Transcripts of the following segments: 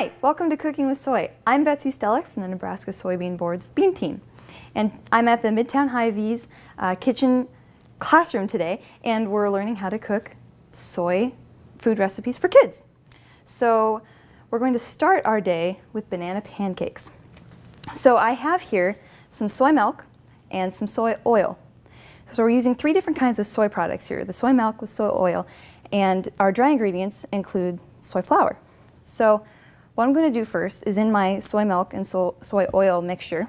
Hi, welcome to Cooking with Soy. I'm Betsy Stellick from the Nebraska Soybean Board's Bean Team. And I'm at the Midtown Hy-Vee's kitchen classroom today, and we're learning how to cook soy food recipes for kids. So we're going to start our day with banana pancakes. So I have here some soy milk and some soy oil. So we're using 3 different kinds of soy products here, the soy milk, the soy oil, and our dry ingredients include soy flour. So what I'm going to do first is in my soy milk and soy oil mixture,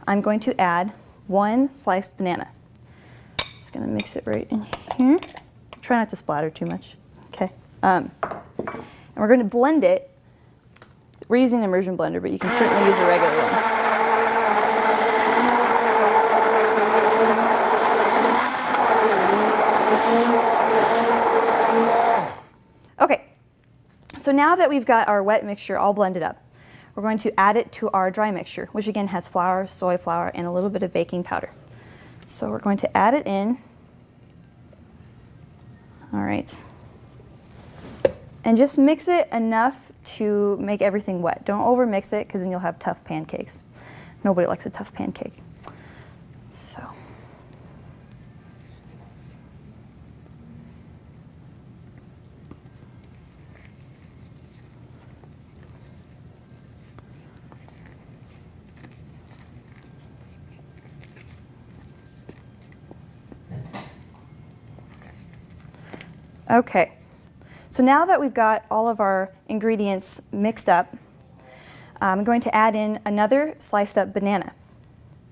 I'm going to add 1 sliced banana. Just going to mix it right in here. Try not to splatter too much. Okay. And we're going to blend it. We're using an immersion blender, but you can certainly use a regular one. Okay, so now that we've got our wet mixture all blended up, we're going to add it to our dry mixture, which again has flour, soy flour, and a little bit of baking powder. So we're going to add it in. All right. And just mix it enough to make everything wet. Don't over mix it, because then you'll have tough pancakes. Nobody likes a tough pancake. So. Okay, so now that we've got all of our ingredients mixed up, I'm going to add in another sliced up banana.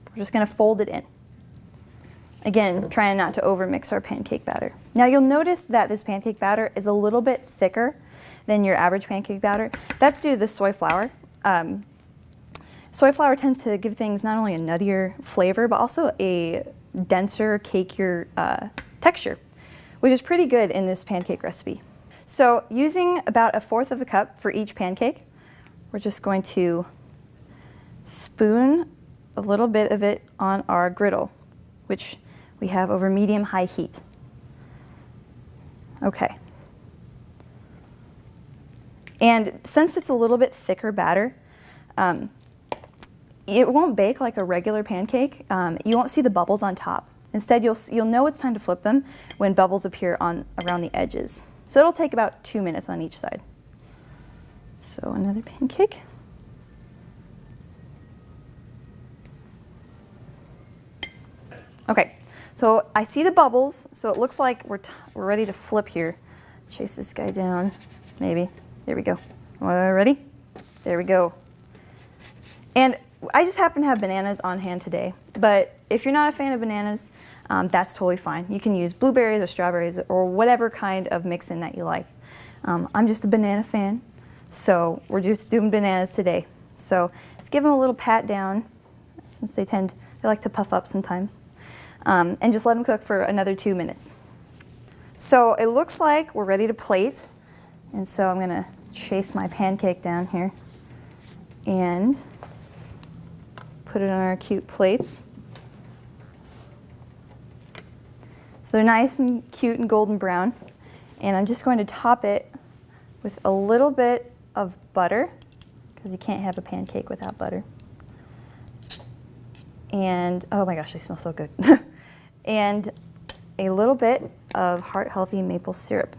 We're just going to fold it in. Again, trying not to overmix our pancake batter. Now you'll notice that this pancake batter is a little bit thicker than your average pancake batter. That's due to the soy flour. Soy flour tends to give things not only a nuttier flavor, but also a denser, cakier texture, which is pretty good in this pancake recipe. So using about 1/4 of a cup for each pancake, we're just going to spoon a little bit of it on our griddle, which we have over medium-high heat. Okay. And since it's a little bit thicker batter, it won't bake like a regular pancake. You won't see the bubbles on top. Instead, you'll know it's time to flip them when bubbles appear around the edges. So it'll take about 2 minutes on each side. So another pancake. Okay, so I see the bubbles, so it looks like we're ready to flip here. Chase this guy down, maybe. There we go. Ready? There we go. And I just happen to have bananas on hand today, but if you're not a fan of bananas, that's totally fine. You can use blueberries or strawberries or whatever kind of mix-in that you like. I'm just a banana fan, so we're just doing bananas today. So just give them a little pat down, since they like to puff up sometimes, and just let them cook for another 2 minutes. So it looks like we're ready to plate, and so I'm gonna chase my pancake down here and put it on our cute plates. So they're nice and cute and golden brown. And I'm just going to top it with a little bit of butter, because you can't have a pancake without butter. And, oh my gosh, they smell so good. And a little bit of heart-healthy maple syrup.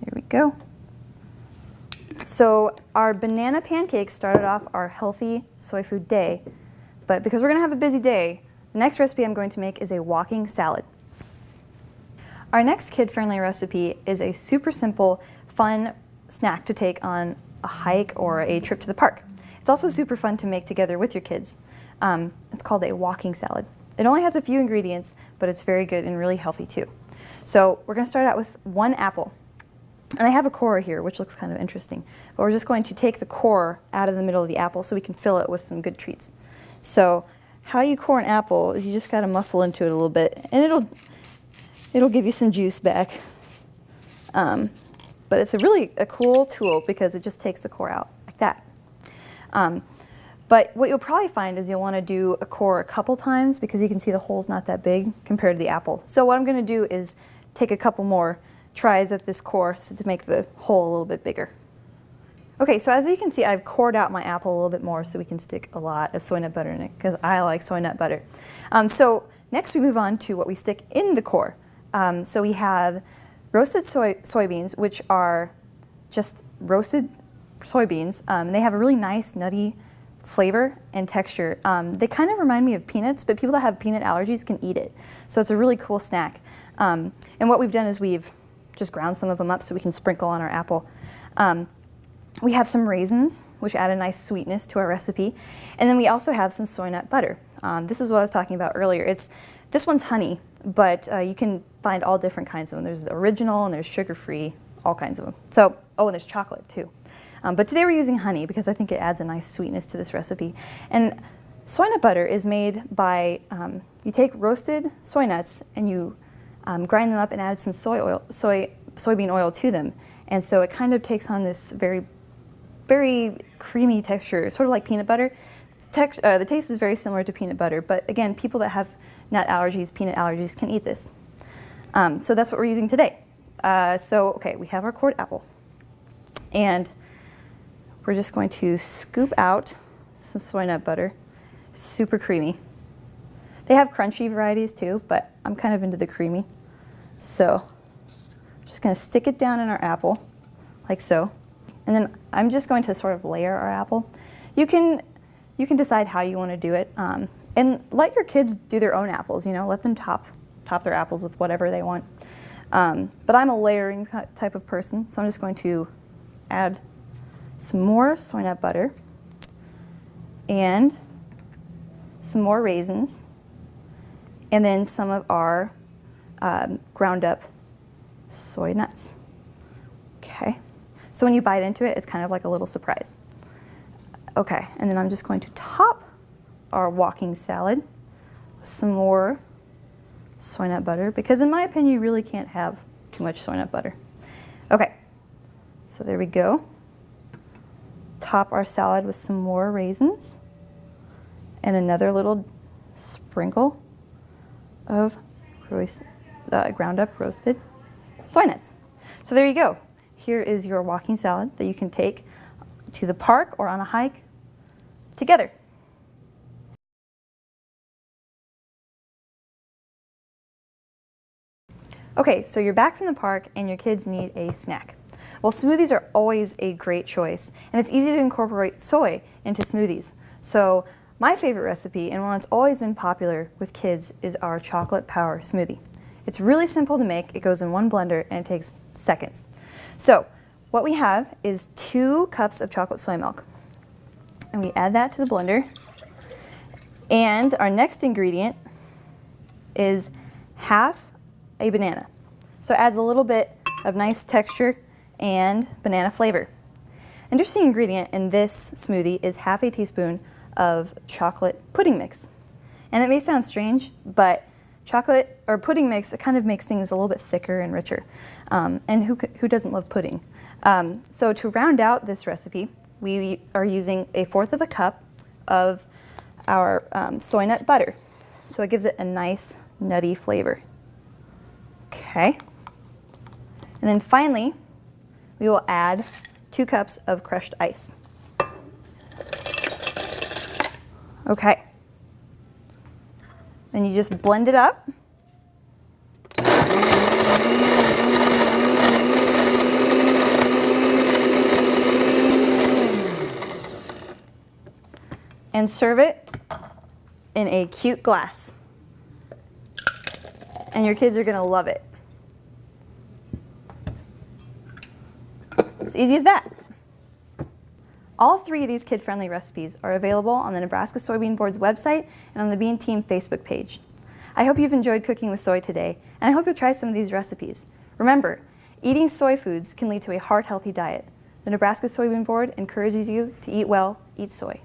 There we go. So our banana pancakes started off our healthy soy food day, but because we're going to have a busy day, the next recipe I'm going to make is a walking salad. Our next kid-friendly recipe is a super simple, fun snack to take on a hike or a trip to the park. It's also super fun to make together with your kids. It's called a walking salad. It only has a few ingredients, but it's very good and really healthy too. So we're going to start out with 1 apple. And I have a core here, which looks kind of interesting. But we're just going to take the core out of the middle of the apple so we can fill it with some good treats. So how you core an apple is you just got to muscle into it a little bit, and it'll give you some juice back. But it's a cool tool because it just takes the core out like that. But what you'll probably find is you'll want to do a core a couple times because you can see the hole's not that big compared to the apple. So what I'm going to do is take a couple more tries at this core to make the hole a little bit bigger. Okay, so as you can see, I've cored out my apple a little bit more so we can stick a lot of soy nut butter in it, because I like soy nut butter. So next we move on to what we stick in the core. So we have roasted soybeans, which are just roasted soybeans. They have a really nice nutty flavor and texture. They kind of remind me of peanuts, but people that have peanut allergies can eat it. So it's a really cool snack. And what we've done is we've just ground some of them up so we can sprinkle on our apple. We have some raisins, which add a nice sweetness to our recipe. And then we also have some soy nut butter. This is what I was talking about earlier. This one's honey, but you can find all different kinds of them. There's the original and there's sugar-free, all kinds of them. So, oh, and there's chocolate too. But today we're using honey because I think it adds a nice sweetness to this recipe. And soy nut butter is made by, you take roasted soy nuts and you grind them up and add some soybean oil to them. And so it kind of takes on this very creamy texture, sort of like peanut butter. The taste is very similar to peanut butter, but again, people that have nut allergies, peanut allergies can eat this. So that's what we're using today. Okay, we have our cored apple. And we're just going to scoop out some soy nut butter. Super creamy. They have crunchy varieties too, but I'm kind of into the creamy. So I'm just going to stick it down in our apple, like so. And then I'm just going to sort of layer our apple. You can decide how you want to do it. And let your kids do their own apples, let them top their apples with whatever they want. But I'm a layering type of person, so I'm just going to add some more soy nut butter and some more raisins, and then some of our ground up soy nuts. Okay. So when you bite into it, it's kind of like a little surprise. Okay, and then I'm just going to top our walking salad with some more soy nut butter, because in my opinion, you really can't have too much soy nut butter. Okay, so there we go. Top our salad with some more raisins and another little sprinkle of ground up roasted soy nuts. So there you go. Here is your walking salad that you can take to the park or on a hike together. Okay, so you're back from the park and your kids need a snack. Well, smoothies are always a great choice, and it's easy to incorporate soy into smoothies. So my favorite recipe, and one that's always been popular with kids, is our chocolate power smoothie. It's really simple to make. It goes in one blender and it takes seconds. So what we have is 2 cups of chocolate soy milk. And we add that to the blender. And our next ingredient is half a banana. So it adds a little bit of nice texture and banana flavor. Interesting ingredient in this smoothie is half a teaspoon of chocolate pudding mix. And it may sound strange, but chocolate or pudding mix, it kind of makes things a little bit thicker and richer. And who doesn't love pudding? So to round out this recipe, we are using 1/4 of a cup of our soy nut butter. So it gives it a nice nutty flavor. Okay. And then finally, we will add 2 cups of crushed ice. Okay. Then you just blend it up. And serve it in a cute glass. And your kids are going to love it. It's easy as that. All 3 of these kid-friendly recipes are available on the Nebraska Soybean Board's website and on the Bean Team Facebook page. I hope you've enjoyed cooking with soy today, and I hope you'll try some of these recipes. Remember, eating soy foods can lead to a heart-healthy diet. The Nebraska Soybean Board encourages you to eat well, eat soy.